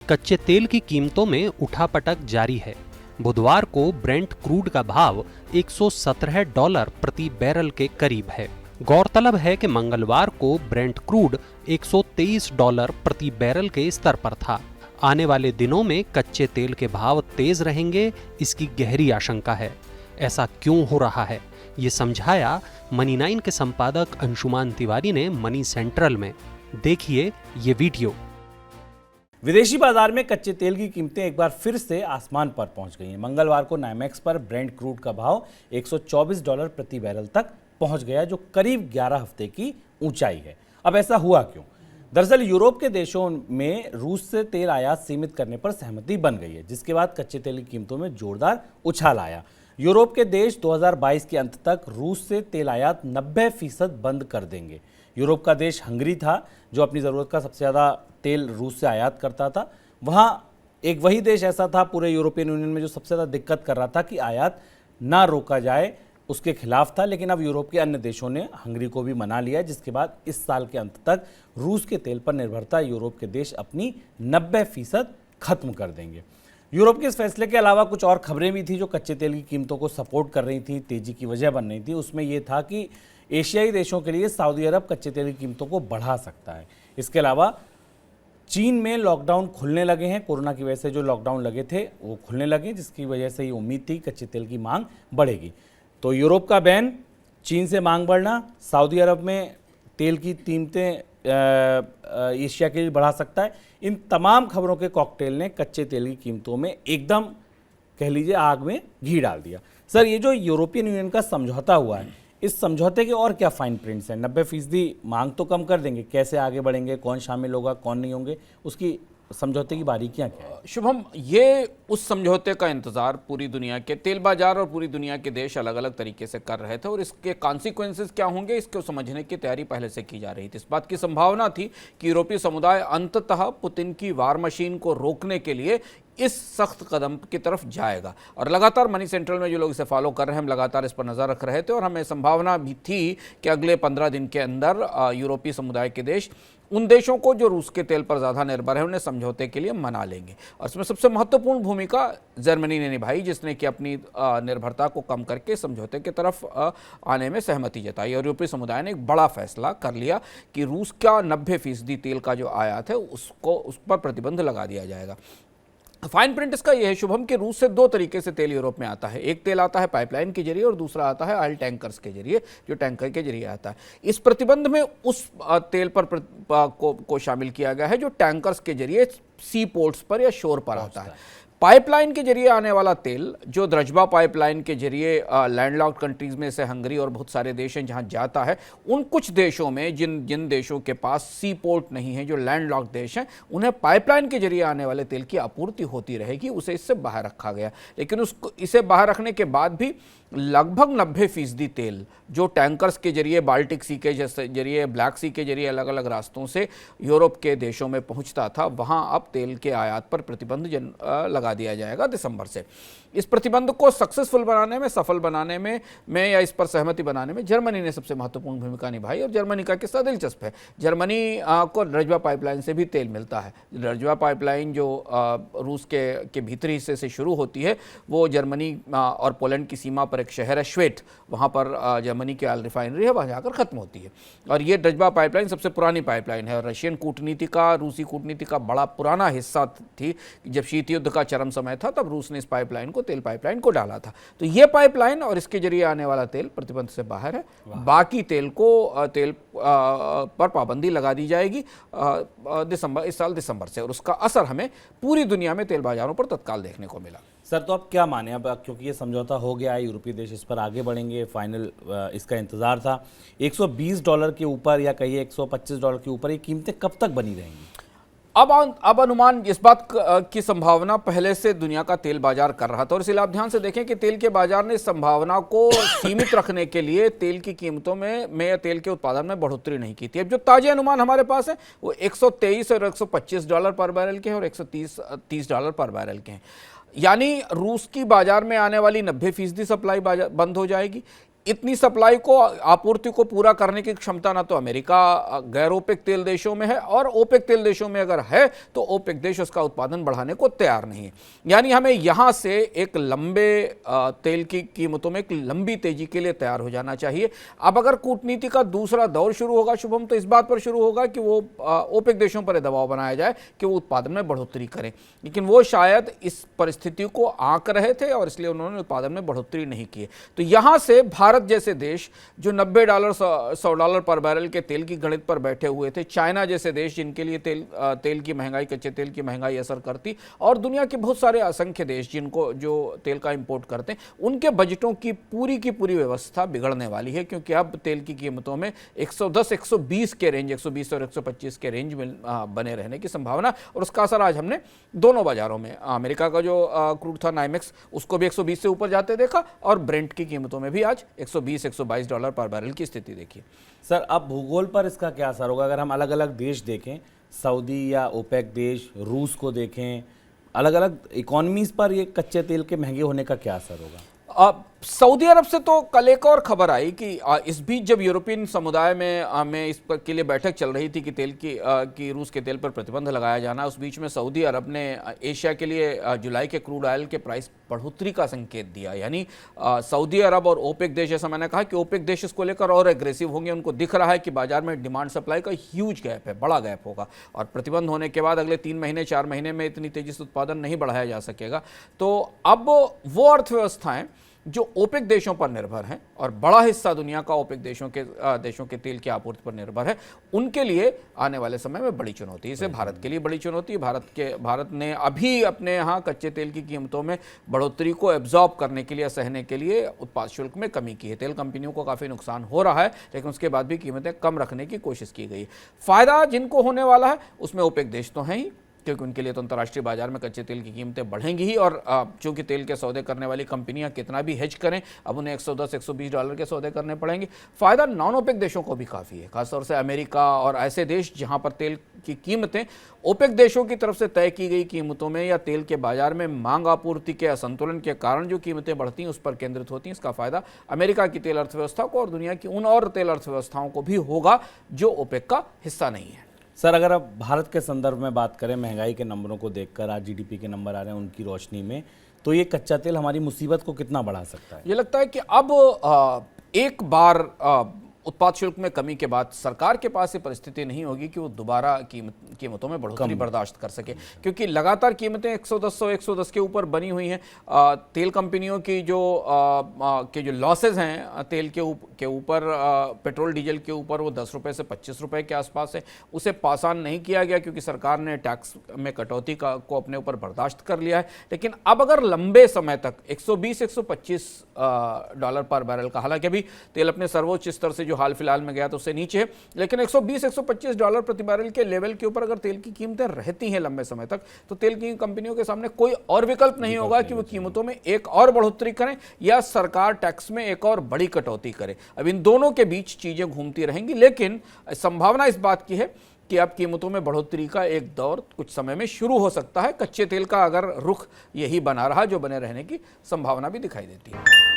कच्चे तेल की कीमतों में उठापटक जारी है। बुधवार को ब्रेंट क्रूड का भाव $117 प्रति बैरल के करीब है। गौरतलब है कि मंगलवार को ब्रेंट क्रूड $123 प्रति बैरल के स्तर पर था। आने वाले दिनों में कच्चे तेल के भाव तेज रहेंगे, इसकी गहरी आशंका है। ऐसा क्यों हो रहा है, ये समझाया मनी 9 के संपादक अंशुमान तिवारी ने मनी सेंट्रल में। देखिए ये वीडियो। विदेशी बाजार में कच्चे तेल की कीमतें एक बार फिर से आसमान पर पहुंच गई हैं। मंगलवार को नाइमेक्स पर ब्रेंट क्रूड का भाव $124 प्रति बैरल तक पहुंच गया, जो करीब 11 हफ्ते की ऊंचाई है। अब ऐसा हुआ क्यों? दरअसल यूरोप के देशों में रूस से तेल आयात सीमित करने पर सहमति बन गई है, जिसके बाद कच्चे तेल की कीमतों में जोरदार उछाल आया। यूरोप के देश 2022 के अंत तक रूस से तेल आयात 90% बंद कर देंगे। यूरोप का देश हंगरी था, जो अपनी ज़रूरत का सबसे ज़्यादा तेल रूस से आयात करता था। वहाँ एक वही देश ऐसा था पूरे यूरोपियन यूनियन में जो सबसे ज़्यादा दिक्कत कर रहा था कि आयात ना रोका जाए, उसके खिलाफ था। लेकिन अब यूरोप के अन्य देशों ने हंगरी को भी मना लिया, जिसके बाद इस साल के अंत तक रूस के तेल पर निर्भरता यूरोप के देश अपनी 90% खत्म कर देंगे। यूरोप के इस फैसले के अलावा कुछ और खबरें भी थी जो कच्चे तेल की कीमतों को सपोर्ट कर रही थी, तेजी की वजह बन रही थी। उसमें यह था कि एशियाई देशों के लिए सऊदी अरब कच्चे तेल की कीमतों को बढ़ा सकता है। इसके अलावा चीन में लॉकडाउन खुलने लगे हैं। कोरोना की वजह से जो लॉकडाउन लगे थे वो खुलने लगे, जिसकी वजह से ये उम्मीद थी कच्चे तेल की मांग बढ़ेगी। तो यूरोप का बैन, चीन से मांग बढ़ना, सऊदी अरब में तेल की कीमतें एशिया के लिए बढ़ा सकता है। इन तमाम खबरों के कॉकटेल ने कच्चे तेल की कीमतों में एकदम कह लीजिए आग में घी डाल दिया। सर, ये जो यूरोपियन यूनियन का समझौता हुआ है, इस समझौते के और क्या फाइन प्रिंट्स हैं? 90% मांग तो कम कर देंगे, कैसे आगे बढ़ेंगे, कौन शामिल होगा, कौन नहीं होंगे, उसकी समझौते की बारीकियां क्या है? शुभम, ये उस समझौते का इंतजार पूरी दुनिया के तेल बाजार और पूरी दुनिया के देश अलग अलग तरीके से कर रहे थे, और इसके कॉन्सिक्वेंसेस क्या होंगे इसको समझने की तैयारी पहले से की जा रही थी। इस बात की संभावना थी कि यूरोपीय समुदाय अंततः पुतिन की वार मशीन को रोकने के लिए इस सख्त कदम की तरफ जाएगा। और लगातार मनी सेंट्रल में जो लोग इसे फॉलो कर रहे हैं, हम लगातार इस पर नज़र रख रहे थे, और हमें संभावना भी थी कि अगले 15 दिन के अंदर यूरोपीय समुदाय के देश उन देशों को जो रूस के तेल पर ज़्यादा निर्भर है उन्हें समझौते के लिए मना लेंगे। और इसमें सबसे महत्वपूर्ण भूमिका जर्मनी ने निभाई, जिसने कि अपनी निर्भरता को कम करके समझौते की तरफ आने में सहमति जताई। और यूरोपीय समुदाय ने एक बड़ा फैसला कर लिया कि रूस का 90% तेल का जो आयात है उस पर प्रतिबंध लगा दिया जाएगा। फाइन प्रिंट इसका यह है शुभम कि रूस से दो तरीके से तेल यूरोप में आता है। एक तेल आता है पाइपलाइन के जरिए और दूसरा आता है ऑयल टैंकर्स के जरिए, जो टैंकर के जरिए आता है। इस प्रतिबंध में उस तेल पर को शामिल किया गया है जो टैंकर्स के जरिए सी पोर्ट्स पर या शोर पर आता है। पाइपलाइन के जरिए आने वाला तेल, जो द्रजबा पाइपलाइन के जरिए लैंडलॉक्ड कंट्रीज में से हंगरी और बहुत सारे देश हैं जहां जाता है, उन कुछ देशों में जिन देशों के पास सी पोर्ट नहीं है, जो लैंडलॉक्ड देश हैं, उन्हें पाइपलाइन के जरिए आने वाले तेल की आपूर्ति होती रहेगी। उसे इससे बाहर रखा गया, लेकिन इसे बाहर रखने के बाद भी लगभग 90% तेल जो टैंकर्स के जरिए बाल्टिक सी के जरिए, ब्लैक सी के जरिए अलग अलग रास्तों से यूरोप के देशों में पहुंचता था, वहां अब तेल के आयात पर प्रतिबंध लगा दिया जाएगा दिसंबर से। इस प्रतिबंध को सक्सेसफुल बनाने में, सफल बनाने में या इस पर सहमति बनाने में जर्मनी ने सबसे महत्वपूर्ण भूमिका निभाई। और जर्मनी का किस्सा दिलचस्प है। जर्मनी को द्रजबा पाइपलाइन से भी तेल मिलता है। द्रजबा पाइपलाइन जो रूस के भीतरी हिस्से से शुरू होती है, वो जर्मनी और पोलैंड की सीमा पर एक शहर है श्वेट, वहाँ पर जर्मनी की ऑयल रिफाइनरी है, वहाँ जाकर खत्म होती है। और ये द्रजबा पाइपलाइन सबसे पुरानी पाइपलाइन है और रशियन कूटनीति का, रूसी कूटनीति का बड़ा पुराना हिस्सा थी। जब शीत युद्ध का चरम समय था, तब रूस ने इस पाइपलाइन को, तेल पाइपलाइन को डाला था। तो ये पाइपलाइन और इसके जरिए आने वाला तेल प्रतिबंध से बाहर है। बाकी तेल पर पाबंदी लगा दी जाएगी इस साल दिसंबर से, और उसका असर हमें पूरी दुनिया में तेल बाजारों पर तत्काल देखने को मिला। सर, तो अब क्या माने, अब क्योंकि ये समझौता हो गया है, यूरोपीय देश इस पर आगे बढ़ेंगे, फाइनल इसका इंतजार था। $120 के ऊपर या कहिए $125 के ऊपर ये कीमतें कब तक बनी रहेंगी? अब अनुमान, इस बात की संभावना पहले से दुनिया का तेल बाजार कर रहा था, और इसलिए आप ध्यान से देखें कि तेल के बाजार ने इस संभावना को सीमित रखने के लिए तेल की कीमतों में या तेल के उत्पादन में बढ़ोतरी नहीं की थी। अब जो ताजे अनुमान हमारे पास है वो $123 और $125 पर बैरल के हैं और $130 पर बैरल के हैं। यानी रूस की बाजार में आने वाली 90% सप्लाई बंद हो जाएगी। इतनी सप्लाई को, आपूर्ति को पूरा करने की क्षमता ना तो अमेरिका गैर ओपेक तेल देशों में है, और ओपेक तेल देशों में अगर है तो ओपेक देश उसका उत्पादन बढ़ाने को तैयार नहीं है। यानी हमें यहां से एक लंबे तेल की कीमतों में एक लंबी तेजी के लिए तैयार हो जाना चाहिए। अब अगर कूटनीति का दूसरा दौर शुरू होगा शुभम, तो इस बात पर शुरू होगा कि वो ओपेक देशों पर दबाव बनाया जाए कि वो उत्पादन में बढ़ोतरी करें, लेकिन वो शायद इस परिस्थिति को आंक रहे थे और इसलिए उन्होंने उत्पादन में बढ़ोतरी नहीं की। तो यहां से भारत जैसे देश जो $90 $100 पर बैरल के तेल की गणित पर बैठे हुए थे, चाइना जैसे देश जिनके लिए तेल की महंगाई, कच्चे तेल की महंगाई असर करती, और दुनिया के बहुत सारे असंख्य देश जिनको जो तेल का इंपोर्ट करते हैं, उनके बजटों की पूरी व्यवस्था बिगड़ने वाली है, क्योंकि अब तेल की कीमतों में 110-120 के रेंज, 120 और 125 के रेंज में बने रहने की संभावना। और उसका असर आज हमने दोनों बाजारों में, अमेरिका का जो क्रूड था नाइमेक्स, उसको भी 120 से ऊपर जाते देखा, और ब्रेंट की कीमतों में भी आज $120-122 पर बैरल की स्थिति देखिए। सर, अब भूगोल पर इसका क्या असर होगा? अगर हम अलग अलग देश देखें, सऊदी या ओपेक देश, रूस को देखें, अलग अलग इकोनॉमीज पर ये कच्चे तेल के महंगे होने का क्या असर होगा? सऊदी अरब से तो कल एक और खबर आई कि इस बीच जब यूरोपियन समुदाय में इस पर के लिए बैठक चल रही थी कि तेल की रूस के तेल पर प्रतिबंध लगाया जाना, उस बीच में सऊदी अरब ने एशिया के लिए जुलाई के क्रूड ऑयल के प्राइस बढ़ोतरी का संकेत दिया। यानी सऊदी अरब और ओपेक देश, जैसा मैंने कहा कि ओपेक देश इसको लेकर और एग्रेसिव होंगे, उनको दिख रहा है कि बाजार में डिमांड सप्लाई का ह्यूज गैप है, बड़ा गैप होगा, और प्रतिबंध होने के बाद अगले 3 महीने 4 महीने में इतनी तेजी से उत्पादन नहीं बढ़ाया जा सकेगा। तो अब वो अर्थव्यवस्थाएं जो ओपेक देशों पर निर्भर हैं, और बड़ा हिस्सा दुनिया का ओपेक देशों के तेल की आपूर्ति पर निर्भर है, उनके लिए आने वाले समय में बड़ी चुनौती। इसे भारत के लिए बड़ी चुनौती। भारत ने अभी अपने यहाँ कच्चे तेल की कीमतों में बढ़ोतरी को एब्जॉर्ब करने के लिए, सहने के लिए उत्पाद शुल्क में कमी की है। तेल कंपनियों को काफ़ी नुकसान हो रहा है, लेकिन उसके बाद भी कीमतें कम रखने की कोशिश की गई। फायदा जिनको होने वाला है उसमें ओपेक देश तो हैं ही, क्योंकि उनके लिए तो अंतर्राष्ट्रीय बाजार में कच्चे तेल की कीमतें बढ़ेंगी ही, और चूंकि तेल के सौदे करने वाली कंपनियां कितना भी हेज करें, अब उन्हें $110-120 के सौदे करने पड़ेंगे। फायदा नॉन ओपेक देशों को भी काफ़ी है, खासतौर से अमेरिका और ऐसे देश जहां पर तेल की कीमतें ओपेक देशों की तरफ से तय की गई कीमतों में या तेल के बाजार में मांग आपूर्ति के असंतुलन के कारण जो कीमतें बढ़ती हैं उस पर केंद्रित होती हैं। इसका फायदा अमेरिका की तेल अर्थव्यवस्था को और दुनिया की उन और तेल अर्थव्यवस्थाओं को भी होगा जो ओपेक का हिस्सा नहीं है। सर, अगर आप भारत के संदर्भ में बात करें, महंगाई के नंबरों को देखकर, आज जीडीपी के नंबर आ रहे हैं उनकी रोशनी में, तो ये कच्चा तेल हमारी मुसीबत को कितना बढ़ा सकता है? ये लगता है कि अब एक बार उत्पाद शुल्क में कमी के बाद सरकार के पास ये परिस्थिति नहीं होगी कि वो दोबारा कीमतों में बढ़ोतरी बर्दाश्त कर सके, क्योंकि लगातार कीमतें 110 के ऊपर बनी हुई हैं। तेल कंपनियों की जो लॉसेज हैं तेल के ऊपर, पेट्रोल डीजल के ऊपर, वो ₹10 से ₹25 के आसपास है। उसे पास ऑन नहीं किया गया क्योंकि सरकार ने टैक्स में कटौती को अपने ऊपर बर्दाश्त कर लिया है। लेकिन अब अगर लंबे समय तक $120-125 पर बैरल का, हालांकि अभी तेल अपने सर्वोच्च स्तर से हाल फिलहाल में गया तो उससे नीचे है, लेकिन $120-125 प्रति बैरल के लेवल के ऊपर अगर तेल की कीमतें रहती हैं लंबे समय तक, तो तेल की कंपनियों के सामने कोई और विकल्प नहीं होगा कि वो कीमतों में एक और बढ़ोतरी करें या सरकार टैक्स में एक और बड़ी कटौती करे। अब इन दोनों के बीच चीजें घूमती रहेंगी, लेकिन संभावना इस बात की है कि अब कीमतों में बढ़ोतरी का एक दौर कुछ समय में शुरू हो सकता है। कच्चे तेल का अगर रुख यही बना रहा, जो बने रहने की संभावना भी दिखाई देती है।